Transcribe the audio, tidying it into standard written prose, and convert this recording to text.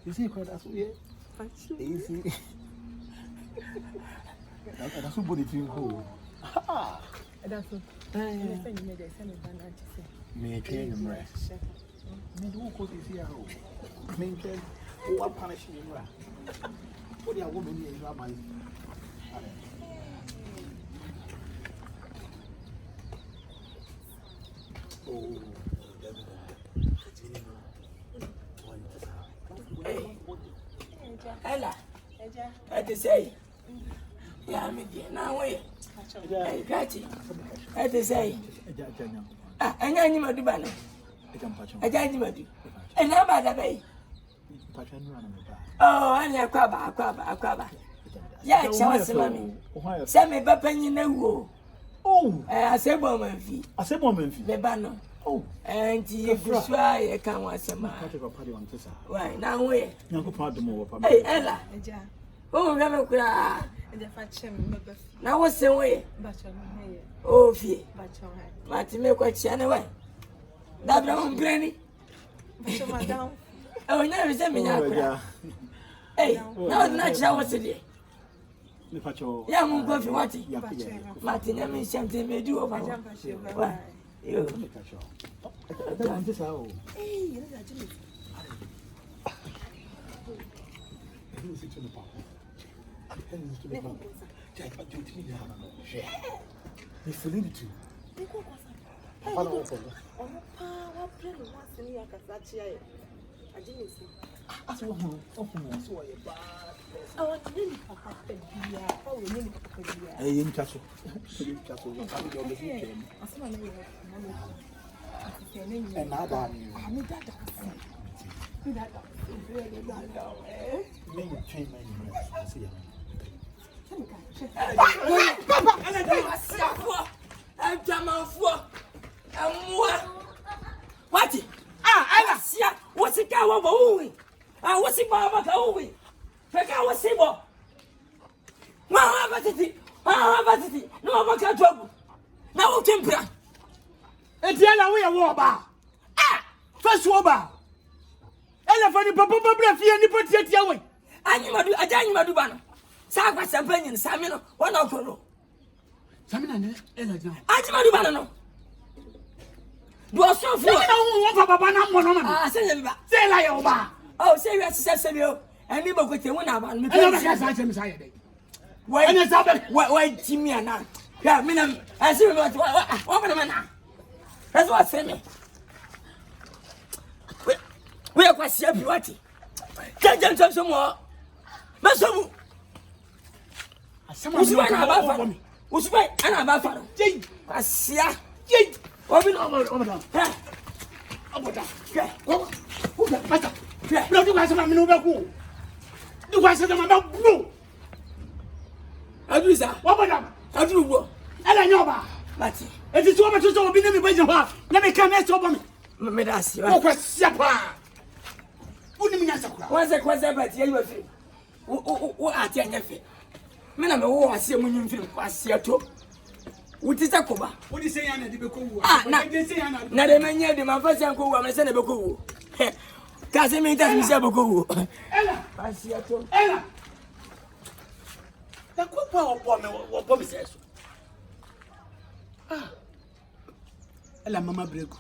You see, that's what easy. That's what body to hold. That's what me train him rest. Me do what is here. Me train what punishing him rest. What are women here? You are my. Oh, Ella, I just say, yeah, I'm here now. Hey, Catchy, I just say, and I knew Dubana. I can't do. And how about the bay? Oh, and a crabber. Yeah, it's awesome, mommy. Send me Bapan in the woo. Oh, I said, woman fee. I said, woman fee, the banner. Oh, and you try a can once a month. Why, now where? No, part more. Hey, Ella. Oh, never cry. Now what's the way? Oh, fee. Martin, make what she anyway. That don't granny. Oh, never send me now. Hey, no, not show what's it. Yeah, I'm going to watch it. Martin, I mean, something may do over. Why? You. I'm just out. Hey, you're not Jimmy. Who's it to the papa? Jack, I do to me now. He's feeling it too. Papa, open. Oh, what pretty once in your Casachi. I didn't see. I saw him. Oh, I saw you. Oh, really, Papa. Oh, really, Papa. Hey, in Castle. In Castle. I saw my name. And now that I'm that. Maybe change my see. What? I see. What's the cow of Owen? I was in Baba Owen. Pick our Sibo. No, trouble. Now, temper. And the other way a war bar. Ah, first war bar. Elephant, Papa, and put it away. I tell you, Madubano. Saga Sampanian, Samino, one of them. Samina, I tell Madubano. You are so full of Papa. Ah, say Layoba. Oh, say yes, Samuel, and you with the winner. Why, Jimmy and I? Yeah, Minam, I see what a man. That's what I say. We are quite happy. Can't you some more? Maso, who's right about for me? Who's right? And I'm about for Jay. I see. Jay, open over them. Who's that? Master, no, you guys are not who. You guys are not blue. I do, sir. What about them? I do. And I know about Matty. It is so much to be never by your let me come next over me. Medas, you are Sapa. What's the question about you? What are you feet? Men, I'm a war, I see a moon film, I see a top. What is that? What do you say, Anna? Ah, not a man yet, my first uncle, I'm a son of a cool. Casimir doesn't say a cool. Ella, I see a top. Ella, the good power woman, what Bobby says. Ah, Ella, Mamma Brego.